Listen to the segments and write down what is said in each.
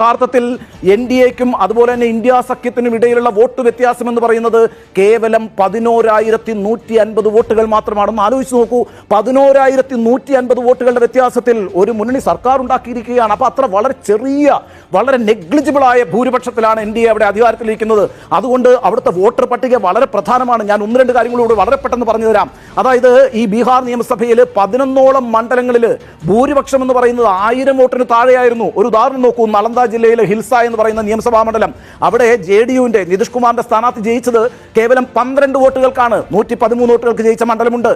യഥാർത്ഥത്തിൽ N D എക്കും അതുപോലെ തന്നെ ഇന്ത്യ സഖ്യത്തിനും ഇടയിലുള്ള വോട്ട് വ്യത്യാസം എന്ന് പറയുന്നത് കേവലം 11,150 വോട്ടുകൾ മാത്രമാണെന്ന് ആലോചിച്ച് നോക്കൂ. 11,150 വോട്ടുകളുടെ വ്യത്യാസത്തിൽ ഒരു മുന്നണി സർക്കാർ ഉണ്ടാക്കിയിരിക്കുകയാണ്. അപ്പോൾ അത്ര വളരെ ചെറിയ, വളരെ നെഗ്ലിജിബിൾ ആയ ഭൂരിപക്ഷത്തിലാണ് എൻ ഡി എ അവിടെ അധികാരത്തിലിരിക്കുന്നത്. അതുകൊണ്ട് അവിടുത്തെ വോട്ടർ പട്ടിക വളരെ പ്രധാനമാണ്. ഞാൻ ഒന്ന് രണ്ട് കാര്യങ്ങളോട് വളരെ പെട്ടെന്ന് പറഞ്ഞു തരാം. അതായത് ഈ ബീഹാർ നിയമസഭയിൽ 11ഓളം മണ്ഡലങ്ങളിൽ ഭൂരിപക്ഷം എന്ന് പറയുന്നത് 1000 വോട്ടിന് താഴെയായിരുന്നു. ഒരു ഉദാഹരണം നോക്കൂ, നളന്ദ ജില്ലയിലെ ഹിൽസ എന്ന് പറയുന്ന നിയമസഭാ മണ്ഡലം, അവിടെ JDUവിന്റെ നിതീഷ് കുമാറിന്റെ സ്ഥാനാർത്ഥി ജയിച്ചത് കേവലം 12 വോട്ടുകൾക്കാണ്. 113 വോട്ടുകൾക്ക് ജയിച്ച മണ്ഡലമുണ്ട്,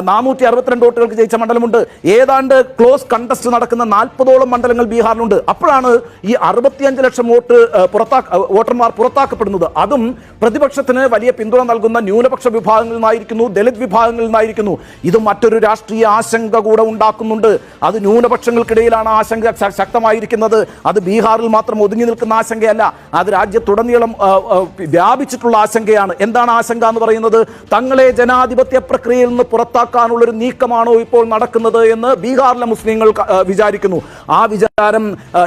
462 വോട്ടുകൾക്ക് ജയിച്ച മണ്ഡലമുണ്ട്. ഏതാണ്ട് ക്ലോസ് കണ്ടസ്റ്റ് നടക്കുന്ന 40ഓളം മണ്ഡലങ്ങൾ ബീഹാറിലുണ്ട്. അപ്പോഴാണ് ഈ 65 ലക്ഷം വോട്ടർമാർ പുറത്താക്കപ്പെടുന്നത്. അതും പ്രതിപക്ഷത്തിന് വലിയ പിന്തുണ നൽകുന്ന ന്യൂനപക്ഷ വിഭാഗങ്ങളിൽ നിന്നായിരിക്കുന്നു, ദളിത് വിഭാഗങ്ങളിൽ നിന്നായിരിക്കുന്നു. ഇത് മറ്റൊരു രാഷ്ട്രീയ ആശങ്ക കൂടെ ഉണ്ടാക്കുന്നുണ്ട്. അത് ന്യൂനപക്ഷങ്ങൾക്കിടയിലാണ് ആശങ്ക ശക്തമായിരിക്കുന്നത്. അത് ബീഹാറിൽ മാത്രം ഒതുങ്ങി നിൽക്കുന്ന ആശങ്കയല്ല, അത് രാജ്യത്തുടനീളം വ്യാപിച്ചിട്ടുള്ള ആശങ്കയാണ്. എന്താണ് ആശങ്ക എന്ന് പറയുന്നത്? തങ്ങളെ ജനാധിപത്യ പ്രക്രിയയിൽ നിന്ന് പുറത്താക്കാനുള്ളൊരു നീക്കമാണോ ഇപ്പോൾ നടക്കുന്നത് എന്ന് ബീഹാറിലെ മുസ്ലിങ്ങൾ വിചാരിക്കുന്നു. ആ വിചാരം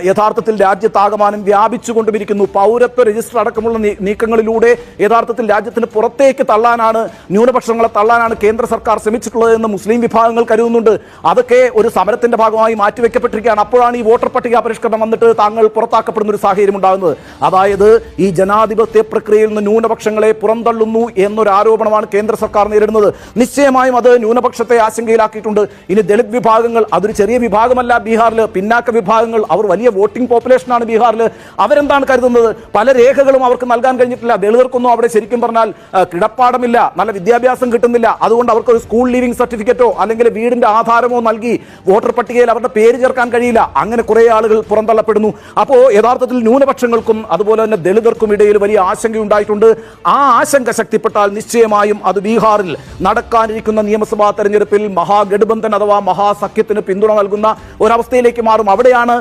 യഥാർത്ഥത്തിൽ രാജ്യത്താകമാനം വ്യാപിച്ചുകൊണ്ടിരിക്കുന്നു. പൗരത്വ രജിസ്റ്റർ അടക്കമുള്ള നീക്കങ്ങളിലൂടെ യഥാർത്ഥത്തിൽ രാജ്യത്തിന് പുറത്തേക്ക് തള്ളാനാണ്, ന്യൂനപക്ഷങ്ങളെ തള്ളാനാണ് കേന്ദ്ര സർക്കാർ ശ്രമിച്ചിട്ടുള്ളത് എന്ന് മുസ്ലിം വിഭാഗങ്ങൾ കരുതുന്നുണ്ട്. അതൊക്കെ ഒരു സമരത്തിന്റെ ഭാഗമായി മാറ്റിവെക്കപ്പെട്ടിരിക്കുകയാണ്. അപ്പോഴാണ് ഈ വോട്ടർ പട്ടിക പരിഷ്കരണം വന്നിട്ട് താങ്കൾ പുറത്താക്കപ്പെടുന്ന ഒരു സാഹചര്യം ഉണ്ടാകുന്നത്. അതായത് ഈ ജനാധിപത്യ പ്രക്രിയയിൽ നിന്ന് ന്യൂനപക്ഷങ്ങളെ പുറന്തള്ളുന്നു എന്നൊരു ആരോപണമാണ് കേന്ദ്ര സർക്കാർ നേരിടുന്നത്. നിശ്ചയമായും അത് ന്യൂനപക്ഷത്തെ ആശങ്കയിലാക്കിയിട്ടുണ്ട്. ഇനി ദളിത് വിഭാഗങ്ങൾ, അതൊരു ചെറിയ വിഭാഗമല്ല ബീഹാറിൽ, പിന്നാക്ക വിഭാഗങ്ങൾ, അവർ വലിയ വോട്ടിംഗ് പോപ്പുലേഷനാണ് ബീഹാറിൽ. അവരെന്താണ് കരുതുന്നത്? പല രേഖകളും അവർക്ക് നൽകാൻ കഴിഞ്ഞിട്ടില്ല. ദളിതർക്കൊന്നും അവിടെ ശരിക്കും പറഞ്ഞാൽ കിടപ്പാടമില്ല, നല്ല വിദ്യാഭ്യാസം കിട്ടുന്നില്ല. അതുകൊണ്ട് അവർക്ക് ഒരു സ്കൂൾ ലീവിംഗ് സർട്ടിഫിക്കറ്റോ അല്ലെങ്കിൽ വീടിന്റെ ആധാരമോ നൽകി വോട്ടർ പട്ടികയിൽ അവരുടെ പേര് ചേർക്കാൻ കഴിയില്ല. അങ്ങനെ കുറെ ആളുകൾ പുറന്തള്ളപ്പെടുന്നു. അപ്പോൾ യഥാർത്ഥത്തിൽ ന്യൂനപക്ഷങ്ങൾക്കും അതുപോലെ തന്നെ ദളിതർക്കും ഇടയിൽ വലിയ ആശങ്കയുണ്ടായിട്ടുണ്ട്. ആ ആശങ്ക ശക്തിപ്പെട്ടാൽ നിശ്ചയമായും അത് ബീഹാറിൽ നടക്കാനിരിക്കുന്ന നിയമസഭാ തെരഞ്ഞെടുപ്പിൽ മഹാഗഠബന്ധൻ അഥവാ മഹാസഖ്യത്തിന് പിന്തുണ നൽകുന്ന ഒരവസ്ഥയിലേക്ക് മാറും. അവിടെയാണ്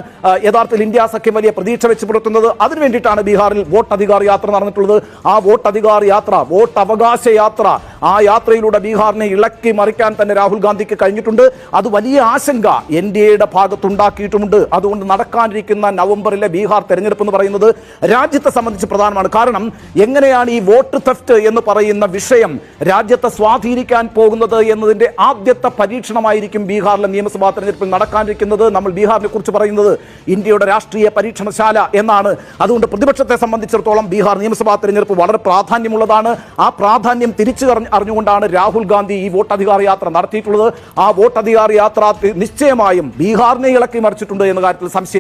യഥാർത്ഥത്തിൽ ഇന്ത്യ സഖ്യം വലിയ പ്രതീക്ഷ വെച്ച് പുലർത്തുന്നത്. അതിനു വേണ്ടിയിട്ടാണ് ബീഹാറിൽ വോട്ട് അധികാർ യാത്ര നടന്നിട്ടുള്ളത്. ആ വോട്ട് അധികാർ യാത്ര, വോട്ട് അവകാശ യാത്ര, ആ യാത്രയിലൂടെ ബീഹാറിനെ ഇളക്കി മറിക്കാൻ തന്നെ രാഹുൽ ഗാന്ധിക്ക് കഴിഞ്ഞിട്ടുണ്ട്. അത് വലിയ ആശങ്ക NDA ഭാഗത്തുണ്ടാക്കിയിട്ടുമുണ്ട്. അതുകൊണ്ട് നടക്കാനിരിക്കുന്ന നവംബറിലെ ബീഹാർ തെരഞ്ഞെടുപ്പ് എന്ന് പറയുന്നത് രാജ്യത്തെ സംബന്ധിച്ച് പ്രധാനമാണ്. കാരണം എങ്ങനെയാണ് ഈ വോട്ട് തെഫ്റ്റ് എന്ന് പറയുന്ന വിഷയം രാജ്യത്തെ സ്വാധീനിക്കാൻ പോകുന്നത് എന്നതിന്റെ ആദ്യത്തെ പരീക്ഷണമായിരിക്കും ബീഹാറിലെ നിയമസഭാ തെരഞ്ഞെടുപ്പിൽ നടക്കാനിരിക്കുന്നത്. നമ്മൾ ബീഹാറിനെ കുറിച്ച് പറയുന്നത് ഇന്ത്യയുടെ രാഷ്ട്രീയ പരീക്ഷണശാല എന്നാണ്. അതുകൊണ്ട് പ്രതിപക്ഷത്തെ സംബന്ധിച്ചിടത്തോളം ബീഹാർ നിയമസഭാ തെരഞ്ഞെടുപ്പ് വളരെ പ്രാധാന്യമുള്ളതാണ്. ആ പ്രാധാന്യം അറിഞ്ഞുകൊണ്ടാണ് രാഹുൽ ഗാന്ധി ഈ വോട്ടധികാർ യാത്ര നടത്തിയിട്ടുള്ളത്. ആ വോട്ടധികാർ യാത്ര നിശ്ചയമായും ബീഹാറിനെ ഇളക്കി മറിച്ചിട്ടുണ്ട് എന്ന കാര്യത്തിൽ സംശയം